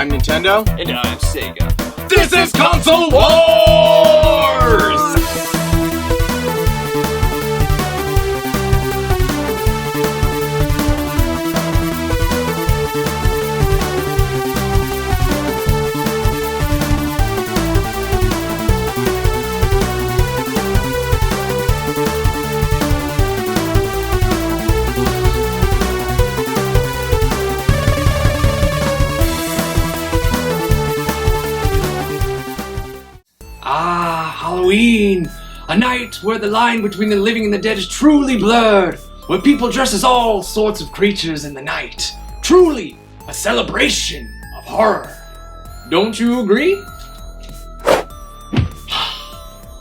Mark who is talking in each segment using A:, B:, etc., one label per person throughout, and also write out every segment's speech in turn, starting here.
A: I'm Nintendo.
B: And I'm Sega.
A: This is Console Wars!
C: Halloween! A night where the line between the living and the dead is truly blurred, where people dress as all sorts of creatures in the night. Truly a celebration of horror. Don't you agree?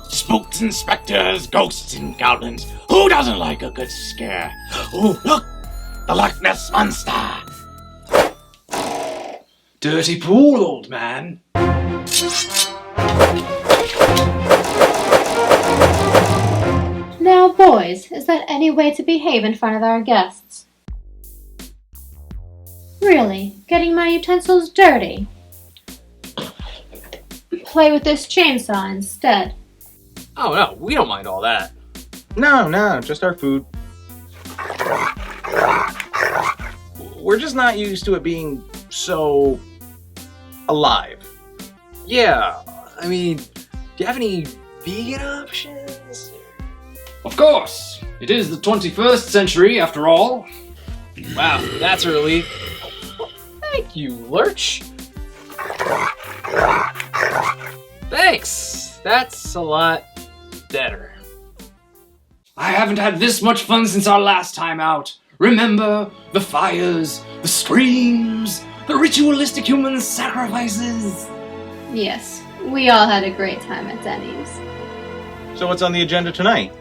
A: Spooks and specters, ghosts and goblins. Who doesn't like a good scare? Ooh, look! The Loch Ness Monster!
C: Dirty pool, old man.
D: Now, boys, is that any way to behave in front of our guests? Really, getting my utensils dirty? Play with this chainsaw instead.
B: Oh no, we don't mind all that.
A: No, just our food. We're just not used to it being so alive.
B: Yeah, I mean, do you have any vegan options?
C: Of course! It is the 21st century, after all.
B: Wow, that's a relief. Thank you, Lurch. Thanks! That's a lot better.
C: I haven't had this much fun since our last time out. Remember the fires, the screams, the ritualistic human sacrifices?
D: Yes, we all had a great time at Denny's.
A: So what's on the agenda tonight?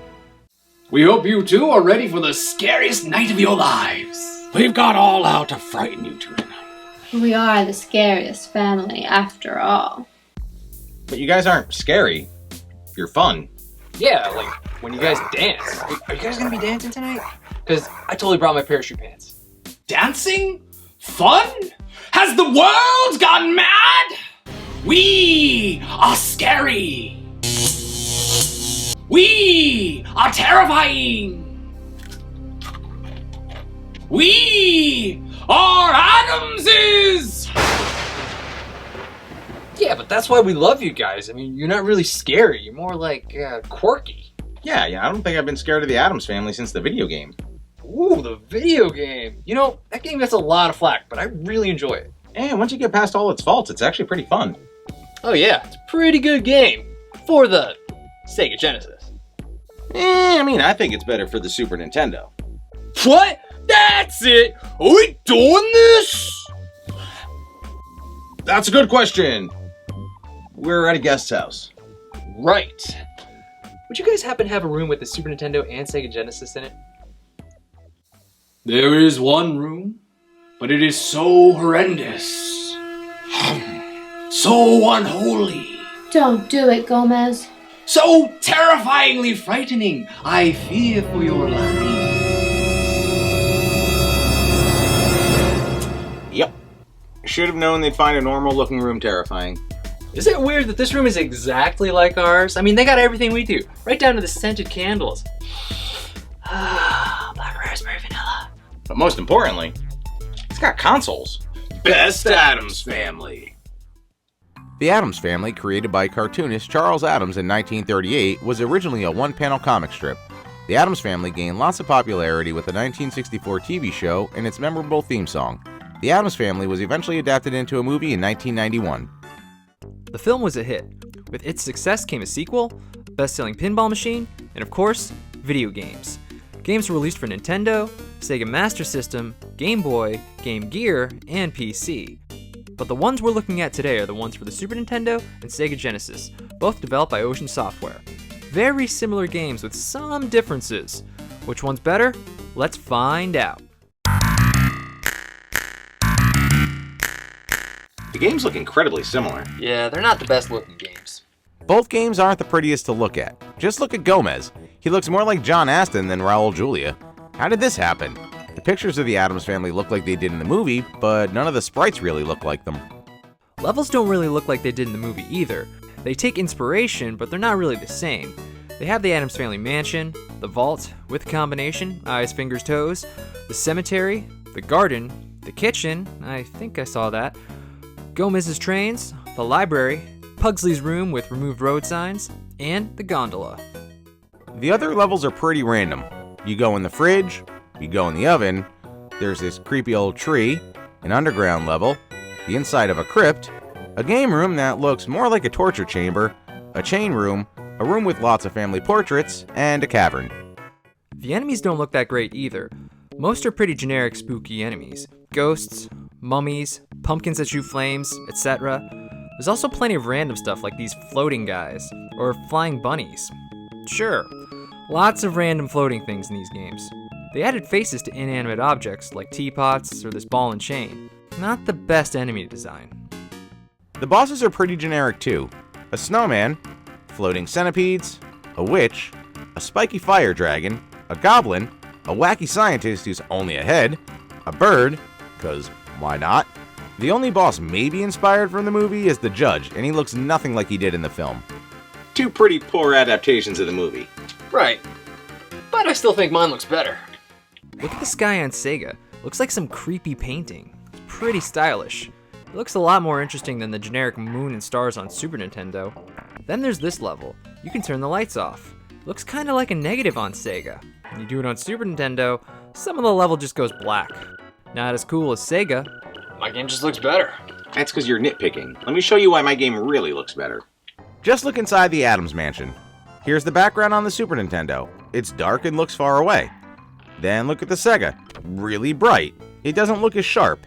C: We hope you two are ready for the scariest night of your lives.
A: We've got all out to frighten you two tonight.
D: We are the scariest family, after all.
A: But you guys aren't scary. You're fun.
B: Yeah, like when you guys dance. Are you guys gonna be dancing tonight? Because I totally brought my parachute pants.
C: Dancing? Fun? Has the world gone mad? We are scary. We are terrifying. We are Addamses.
B: Yeah, but that's why we love you guys. I mean, you're not really scary. You're more like quirky.
A: Yeah, I don't think I've been scared of the Addams Family since the video game.
B: Ooh, the video game. You know, that game gets a lot of flack, but I really enjoy it.
A: And once you get past all its faults, it's actually pretty fun.
B: Oh yeah, it's a pretty good game for the Sega Genesis.
A: I think it's better for the Super Nintendo.
B: What? That's it? Are we doing this?
A: That's a good question. We're at a guest's house.
B: Right. Would you guys happen to have a room with the Super Nintendo and Sega Genesis in it?
C: There is one room, but it is so horrendous. So unholy.
D: Don't do it, Gomez.
C: So terrifyingly frightening. I fear for your life.
A: Yep. Should have known they'd find a normal looking room terrifying.
B: Is it weird that this room is exactly like ours? I mean, they got everything we do, right down to the scented candles. Black raspberry vanilla.
A: But most importantly, it's got consoles. Best Addams Family.
E: The Addams Family, created by cartoonist Charles Addams in 1938, was originally a one-panel comic strip. The Addams Family gained lots of popularity with the 1964 TV show and its memorable theme song. The Addams Family was eventually adapted into a movie in 1991.
F: The film was a hit. With its success came a sequel, a best-selling pinball machine, and of course, video games. Games were released for Nintendo, Sega Master System, Game Boy, Game Gear, and PC. But the ones we're looking at today are the ones for the Super Nintendo and Sega Genesis, both developed by Ocean Software. Very similar games with some differences. Which one's better? Let's find out.
A: The games look incredibly similar.
B: Yeah, they're not the best looking games.
E: Both games aren't the prettiest to look at. Just look at Gomez. He looks more like John Astin than Raul Julia. How did this happen? The pictures of the Addams Family look like they did in the movie, but none of the sprites really look like them.
F: Levels don't really look like they did in the movie either. They take inspiration, but they're not really the same. They have the Addams Family mansion, the vault with combination, eyes, fingers, toes, the cemetery, the garden, the kitchen, I think I saw that, Gomez's trains, the library, Pugsley's room with removed road signs, and the gondola.
E: The other levels are pretty random. You go in the fridge, you go in the oven, there's this creepy old tree, an underground level, the inside of a crypt, a game room that looks more like a torture chamber, a chain room, a room with lots of family portraits, and a cavern.
F: The enemies don't look that great either. Most are pretty generic spooky enemies. Ghosts, mummies, pumpkins that shoot flames, etc. There's also plenty of random stuff like these floating guys, or flying bunnies. Sure, lots of random floating things in these games. They added faces to inanimate objects like teapots or this ball and chain. Not the best enemy design.
E: The bosses are pretty generic too. A snowman, floating centipedes, a witch, a spiky fire dragon, a goblin, a wacky scientist who's only a head, a bird, cause why not? The only boss maybe inspired from the movie is the judge, and he looks nothing like he did in the film.
G: Two pretty poor adaptations of the movie.
B: Right. But I still think mine looks better.
F: Look at this guy on Sega. Looks like some creepy painting. It's pretty stylish. It looks a lot more interesting than the generic moon and stars on Super Nintendo. Then there's this level. You can turn the lights off. It looks kinda like a negative on Sega. When you do it on Super Nintendo, some of the level just goes black. Not as cool as Sega.
B: My game just looks better.
G: That's because you're nitpicking. Let me show you why my game really looks better.
E: Just look inside the Addams mansion. Here's the background on the Super Nintendo. It's dark and looks far away. Then look at the Sega. Really bright. It doesn't look as sharp.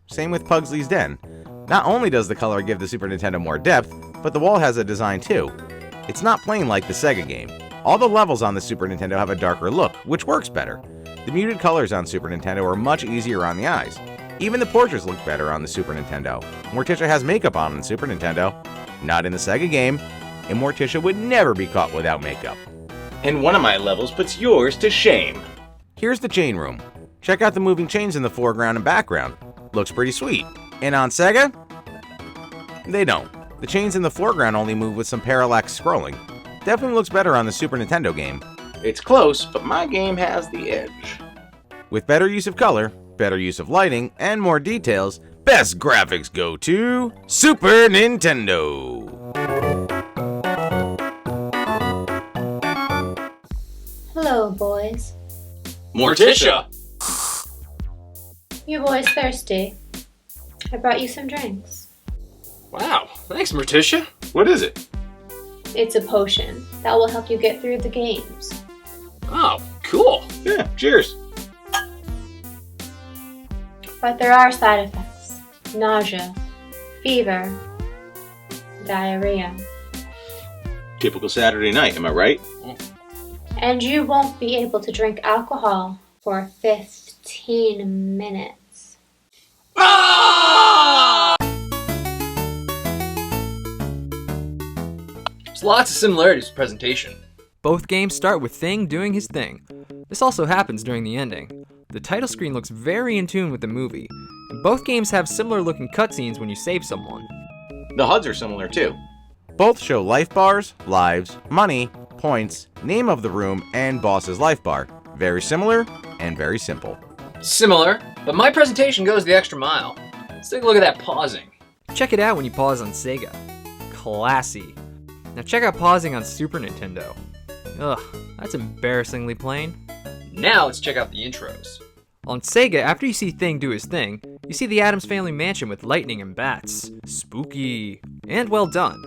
E: Same with Pugsley's Den. Not only does the color give the Super Nintendo more depth, but the wall has a design too. It's not plain like the Sega game. All the levels on the Super Nintendo have a darker look, which works better. The muted colors on Super Nintendo are much easier on the eyes. Even the portraits look better on the Super Nintendo. Morticia has makeup on the Super Nintendo. Not in the Sega game, and Morticia would never be caught without makeup.
G: And one of my levels puts yours to shame.
E: Here's the chain room. Check out the moving chains in the foreground and background. Looks pretty sweet. And on Sega? They don't. The chains in the foreground only move with some parallax scrolling. Definitely looks better on the Super Nintendo game.
G: It's close, but my game has the edge.
E: With better use of color, better use of lighting, and more details, best graphics go to Super Nintendo.
D: Hello, boys.
B: Morticia!
D: You boys thirsty? I brought you some drinks.
B: Wow, thanks, Morticia.
G: What is it?
D: It's a potion that will help you get through the games.
B: Oh, cool.
G: Yeah, cheers.
D: But there are side effects. Nausea, fever, diarrhea.
G: Typical Saturday night, am I right?
D: And you won't be able to drink alcohol for 15 minutes.
B: There's lots of similarities to presentation.
F: Both games start with Thing doing his thing. This also happens during the ending. The title screen looks very in tune with the movie, and both games have similar looking cutscenes when you save someone.
G: The HUDs are similar too.
E: Both show life bars, lives, money, points, name of the room, and boss's life bar. Very similar and very simple.
B: Similar, but my presentation goes the extra mile. Let's take a look at that pausing.
F: Check it out when you pause on Sega. Classy. Now check out pausing on Super Nintendo. Ugh, that's embarrassingly plain.
B: Now let's check out the intros.
F: On Sega, after you see Thing do his thing, you see the Addams Family mansion with lightning and bats. Spooky. And well done.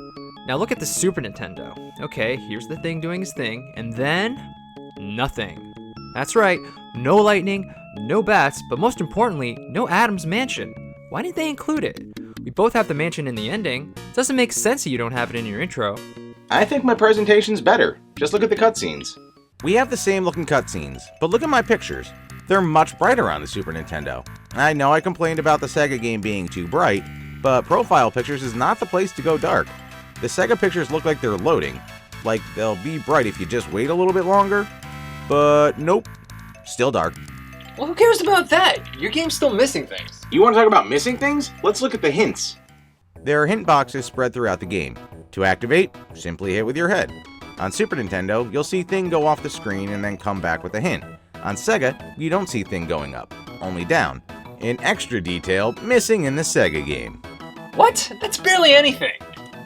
F: Now look at the Super Nintendo. Okay, here's the Thing doing his thing, and then nothing. That's right, no lightning, no bats, but most importantly, no Addams mansion. Why didn't they include it? We both have the mansion in the ending. It doesn't make sense that you don't have it in your intro.
G: I think my presentation's better. Just look at the cutscenes.
E: We have the same looking cutscenes, but look at my pictures. They're much brighter on the Super Nintendo. I know I complained about the Sega game being too bright, but profile pictures is not the place to go dark. The Sega pictures look like they're loading, like they'll be bright if you just wait a little bit longer, but nope, still dark.
B: Well, who cares about that? Your game's still missing things.
G: You want to talk about missing things? Let's look at the hints.
E: There are hint boxes spread throughout the game. To activate, simply hit with your head. On Super Nintendo, you'll see Thing go off the screen and then come back with a hint. On Sega, you don't see Thing going up, only down. In extra detail, missing in the Sega game.
B: What? That's barely anything.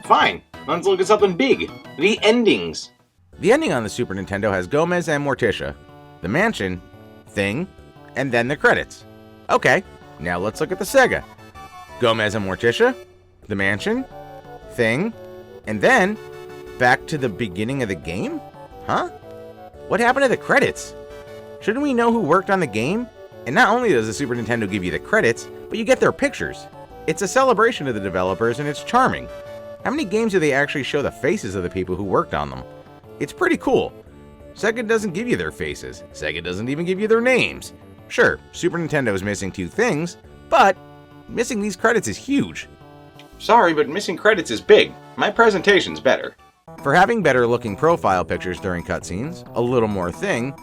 G: Fine. Let's look at something big. The endings.
E: The ending on the Super Nintendo has Gomez and Morticia, the mansion, Thing, and then the credits. Okay, now let's look at the Sega. Gomez and Morticia, the mansion, Thing, and then back to the beginning of the game? Huh? What happened to the credits? Shouldn't we know who worked on the game? And not only does the Super Nintendo give you the credits, but you get their pictures. It's a celebration of the developers and it's charming. How many games do they actually show the faces of the people who worked on them? It's pretty cool. Sega doesn't give you their faces. Sega doesn't even give you their names. Sure, Super Nintendo is missing 2 things, but missing these credits is huge.
G: Sorry, but missing credits is big. My presentation's better.
E: For having better looking profile pictures during cutscenes, a little more Thing,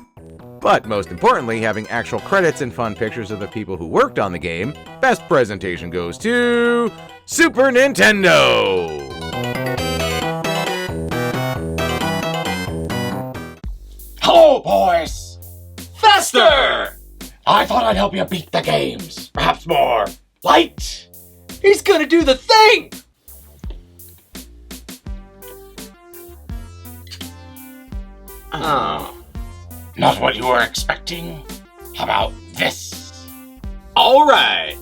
E: but most importantly, having actual credits and fun pictures of the people who worked on the game, best presentation goes to Super Nintendo!
A: Hello, boys!
B: Faster!
A: I thought I'd help you beat the games. Perhaps more light.
B: He's gonna do the thing! Oh.
A: Not what you were expecting? How about this?
G: All right.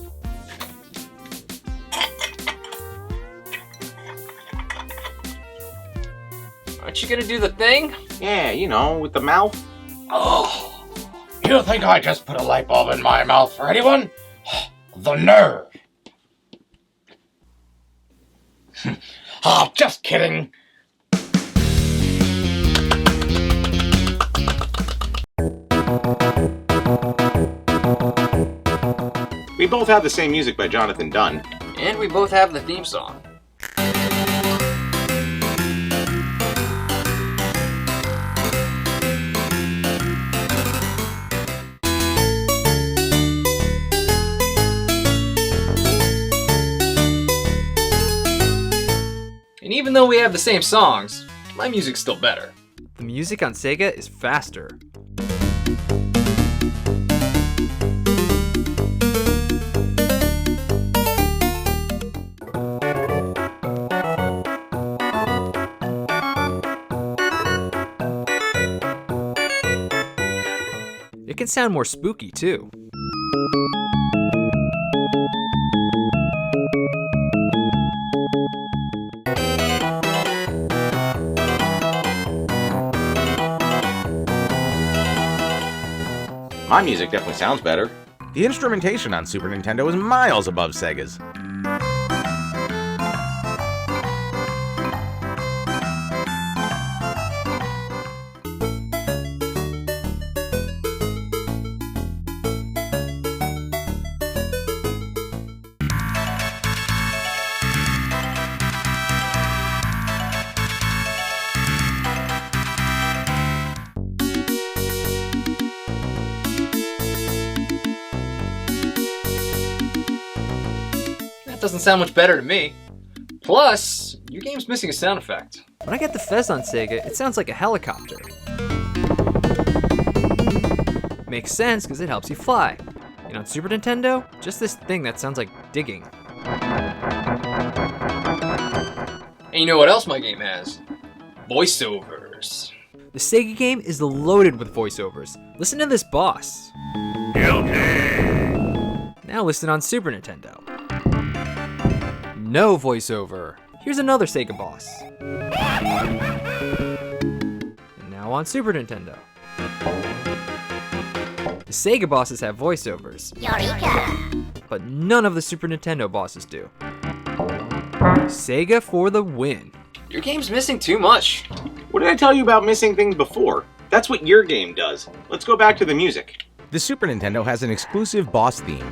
B: Aren't you gonna do the thing?
G: Yeah, you know, with the mouth.
A: Oh, you think I just put a light bulb in my mouth for anyone? The nerve. Oh, just kidding.
G: We both have the same music by Jonathan Dunn.
B: And we both have the theme song. And even though we have the same songs, my music's still better.
F: The music on Sega is faster. It can sound more spooky too.
G: My music definitely sounds better.
E: The instrumentation on Super Nintendo is miles above Sega's.
B: That doesn't sound much better to me. Plus, your game's missing a sound effect.
F: When I get the Fez on Sega, it sounds like a helicopter. Makes sense because it helps you fly. And on Super Nintendo, just this thing that sounds like digging.
B: And you know what else my game has? Voiceovers.
F: The Sega game is loaded with voiceovers. Listen to this boss. Now listen on Super Nintendo. No voiceover. Here's another Sega boss. And now on Super Nintendo. The Sega bosses have voiceovers. Eureka! But none of the Super Nintendo bosses do. Sega for the win.
B: Your game's missing too much.
G: What did I tell you about missing things before? That's what your game does. Let's go back to the music.
E: The Super Nintendo has an exclusive boss theme.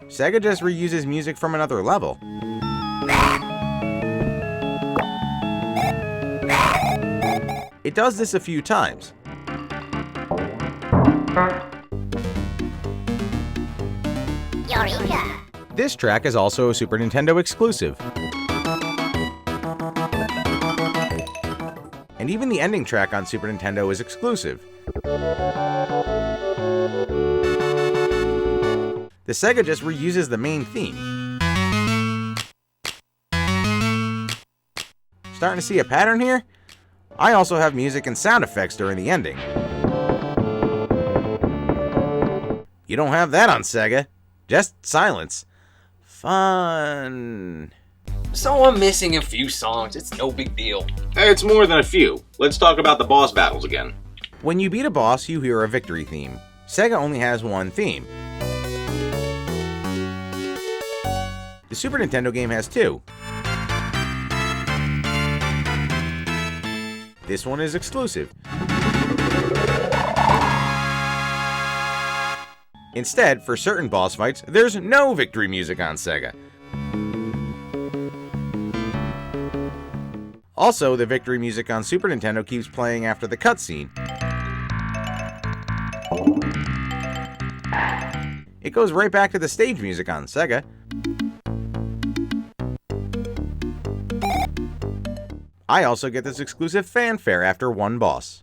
E: Sega just reuses music from another level. It does this a few times.
H: Eureka!
E: This track is also a Super Nintendo exclusive. And even the ending track on Super Nintendo is exclusive. The Sega just reuses the main theme. Starting to see a pattern here? I also have music and sound effects during the ending. You don't have that on Sega. Just silence. Fun.
B: So I'm missing a few songs. It's no big deal.
G: It's more than a few. Let's talk about the boss battles again.
E: When you beat a boss, you hear a victory theme. Sega only has one theme. The Super Nintendo game has two. This one is exclusive. Instead, for certain boss fights, there's no victory music on Sega. Also, the victory music on Super Nintendo keeps playing after the cutscene. It goes right back to the stage music on Sega. I also get this exclusive fanfare after one boss.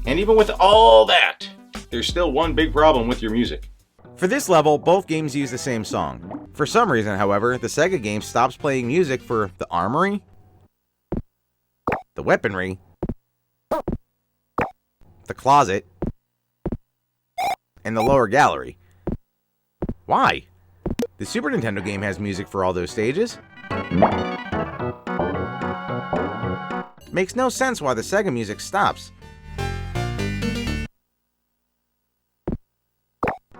G: And even with all that, there's still one big problem with your music.
E: For this level, both games use the same song. For some reason, however, the Sega game stops playing music for the armory, the weaponry, the closet, and the lower gallery. Why? The Super Nintendo game has music for all those stages. Makes no sense why the Sega music stops.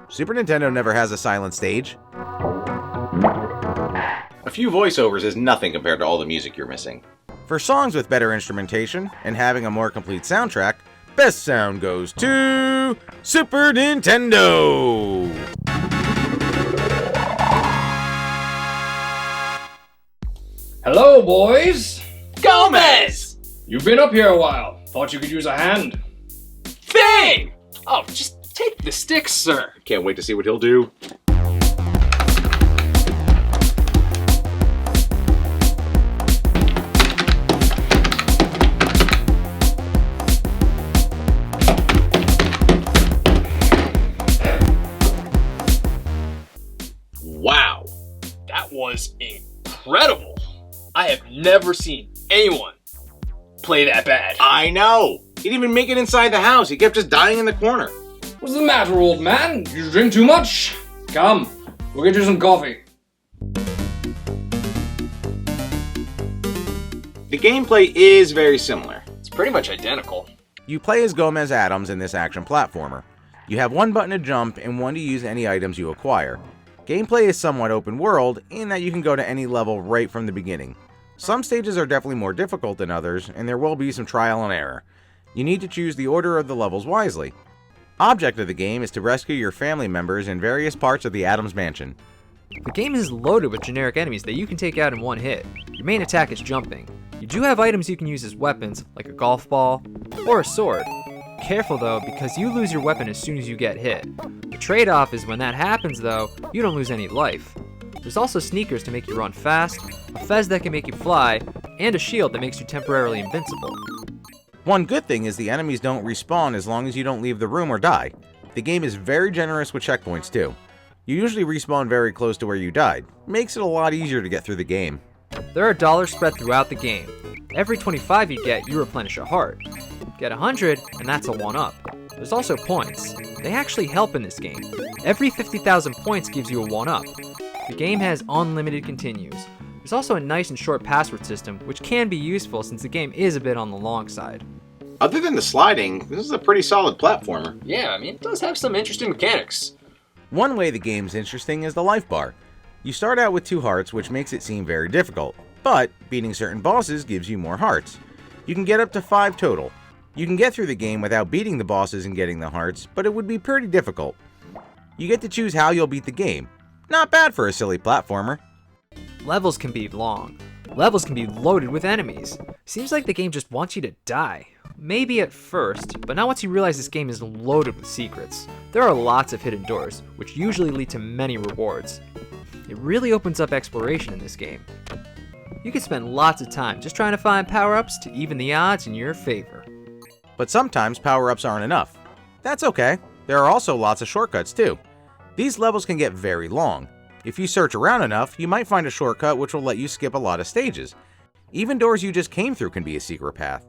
E: Super Nintendo never has a silent stage.
G: A few voiceovers is nothing compared to all the music you're missing.
E: For songs with better instrumentation and having a more complete soundtrack, best sound goes to Super Nintendo!
C: Hello, boys!
B: Gomez!
C: You've been up here a while. Thought you could use a hand.
B: Thing! Oh, just take the stick, sir.
G: Can't wait to see what he'll do. Wow.
B: That was incredible. I have never seen anyone play that bad.
G: I know! He didn't even make it inside the house. He kept just dying in the corner.
C: What's the matter, old man? Did you drink too much? Come, we'll get you some coffee.
G: The gameplay is very similar.
B: It's pretty much identical.
E: You play as Gomez Addams in this action platformer. You have one button to jump and one to use any items you acquire. Gameplay is somewhat open world in that you can go to any level right from the beginning. Some stages are definitely more difficult than others, and there will be some trial and error. You need to choose the order of the levels wisely. Object of the game is to rescue your family members in various parts of the Addams mansion.
F: The game is loaded with generic enemies that you can take out in one hit. Your main attack is jumping. You do have items you can use as weapons, like a golf ball or a sword. Careful though, because you lose your weapon as soon as you get hit. The trade-off is when that happens though, you don't lose any life. There's also sneakers to make you run fast, a fez that can make you fly, and a shield that makes you temporarily invincible.
E: One good thing is the enemies don't respawn as long as you don't leave the room or die. The game is very generous with checkpoints too. You usually respawn very close to where you died. Makes it a lot easier to get through the game.
F: There are dollars spread throughout the game. Every 25 you get, you replenish a heart. Get 100, and that's a 1-up. There's also points. They actually help in this game. Every 50,000 points gives you a 1-up. The game has unlimited continues. There's also a nice and short password system, which can be useful since the game is a bit on the long side.
G: Other than the sliding, this is a pretty solid platformer.
B: Yeah, I mean, it does have some interesting mechanics.
E: One way the game's interesting is the life bar. You start out with 2 hearts, which makes it seem very difficult, but beating certain bosses gives you more hearts. You can get up to 5 total. You can get through the game without beating the bosses and getting the hearts, but it would be pretty difficult. You get to choose how you'll beat the game. Not bad for a silly platformer.
F: Levels can be long. Levels can be loaded with enemies. Seems like the game just wants you to die. Maybe at first, but not once you realize this game is loaded with secrets. There are lots of hidden doors, which usually lead to many rewards. It really opens up exploration in this game. You can spend lots of time just trying to find power-ups to even the odds in your favor.
E: But sometimes power-ups aren't enough. That's okay. There are also lots of shortcuts too. These levels can get very long. If you search around enough, you might find a shortcut which will let you skip a lot of stages. Even doors you just came through can be a secret path.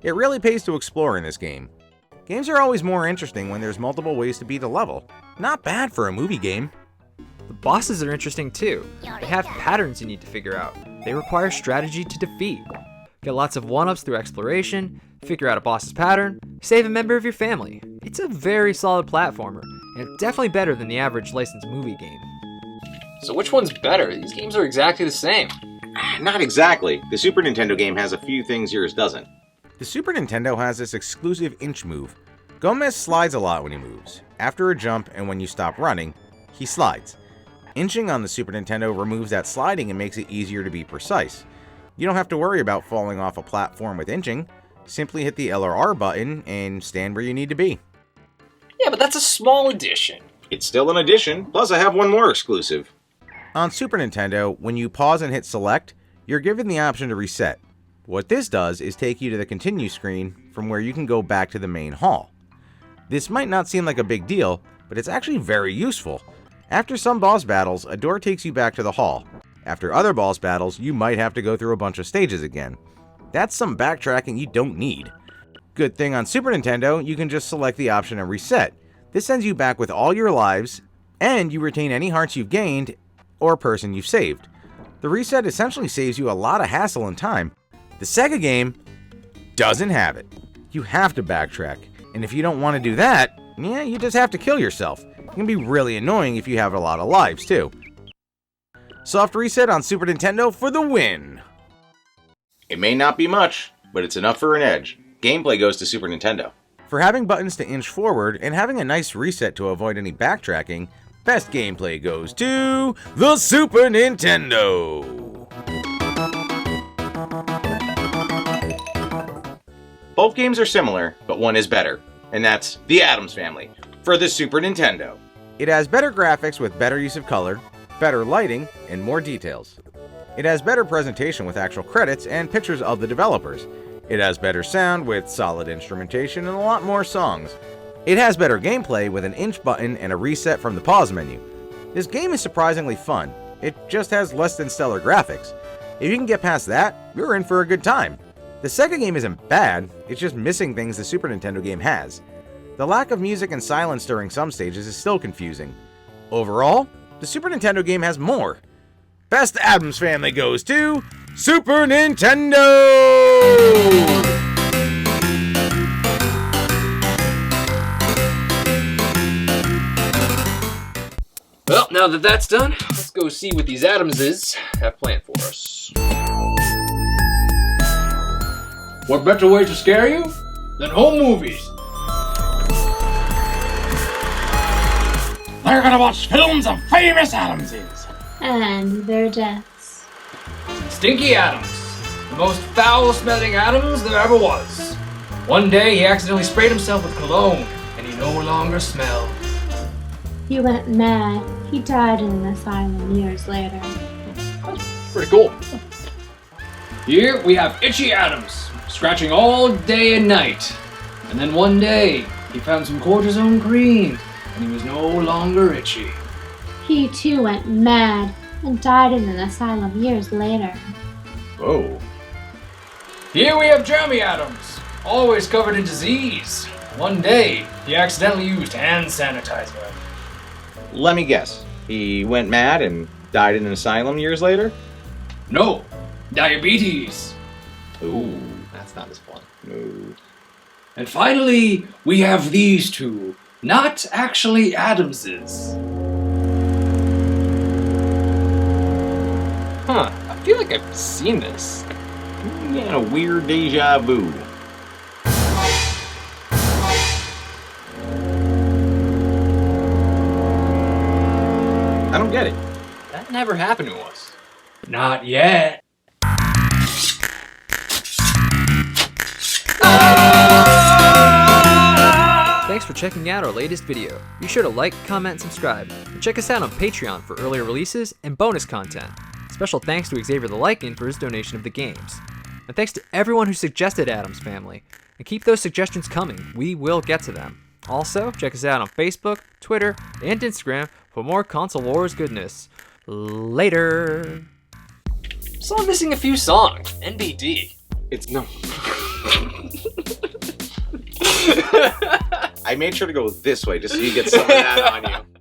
E: It really pays to explore in this game. Games are always more interesting when there's multiple ways to beat a level. Not bad for a movie game.
F: The bosses are interesting too. They have patterns you need to figure out. They require strategy to defeat. Get lots of one-ups through exploration, figure out a boss's pattern, save a member of your family. It's a very solid platformer, and it's definitely better than the average licensed movie game.
B: So which one's better? These games are exactly the same.
G: Not exactly. The Super Nintendo game has a few things yours doesn't.
E: The Super Nintendo has this exclusive inch move. Gomez slides a lot when he moves. After a jump and when you stop running, he slides. Inching on the Super Nintendo removes that sliding and makes it easier to be precise. You don't have to worry about falling off a platform with inching. Simply hit the L or R button and stand where you need to be.
B: Yeah, but that's a small addition.
G: It's still an addition, plus I have one more exclusive.
E: On Super Nintendo, when you pause and hit select, you're given the option to reset. What this does is take you to the continue screen from where you can go back to the main hall. This might not seem like a big deal, but it's actually very useful. After some boss battles, a door takes you back to the hall. After other boss battles, you might have to go through a bunch of stages again. That's some backtracking you don't need. Good thing on Super Nintendo, you can just select the option and reset. This sends you back with all your lives, and you retain any hearts you've gained or person you've saved. The reset essentially saves you a lot of hassle and time. The Sega game doesn't have it. You have to backtrack, and if you don't want to do that, yeah, you just have to kill yourself. It can be really annoying if you have a lot of lives too. Soft reset on Super Nintendo for the win!
G: It may not be much, but it's enough for an edge. Gameplay goes to Super Nintendo.
E: For having buttons to inch forward and having a nice reset to avoid any backtracking, best gameplay goes to the Super Nintendo!
G: Both games are similar, but one is better, and that's The Addams Family for the Super Nintendo.
E: It has better graphics with better use of color, better lighting, and more details. It has better presentation with actual credits and pictures of the developers. It has better sound with solid instrumentation and a lot more songs. It has better gameplay with an inch button and a reset from the pause menu. This game is surprisingly fun. It just has less than stellar graphics. If you can get past that, you're in for a good time. The Sega game isn't bad, it's just missing things the Super Nintendo game has. The lack of music and silence during some stages is still confusing. Overall, the Super Nintendo game has more. Best Addams Family goes to Super Nintendo!
B: Well, now that that's done, let's go see what these Addamses have planned for us.
C: What better way to scare you than home movies?
A: They're gonna watch films of famous Addamses.
D: And their deaths.
C: Stinky Addams, the most foul-smelling Addams there ever was. One day he accidentally sprayed himself with cologne, and he no longer smelled.
D: He went mad. He died in an asylum years later.
B: Pretty cool.
C: Here we have Itchy Addams, scratching all day and night. And then one day, he found some cortisone cream, and he was no longer itchy.
D: He too went mad and died in an asylum years later.
G: Whoa.
C: Here we have Jeremy Addams, always covered in disease. One day, he accidentally used hand sanitizer.
G: Let me guess. He went mad and died in an asylum years later?
C: No, diabetes.
G: Ooh.
B: That's not as fun.
G: No.
C: And finally, we have these two, not actually Addamses.
B: Huh, I feel like I've seen this.
G: Yeah, a weird deja vu. I don't get it.
B: That never happened to us.
C: Not yet.
B: Ah!
F: Thanks for checking out our latest video. Be sure to like, comment, and subscribe. And check us out on Patreon for earlier releases and bonus content. Special thanks to Xavier the Lycan for his donation of the games. And thanks to everyone who suggested Addams Family. And keep those suggestions coming. We will get to them. Also, check us out on Facebook, Twitter, and Instagram for more console wars goodness. Later.
B: So I'm missing a few songs. NBD.
G: It's no. I made sure to go this way just so you get some of that on you.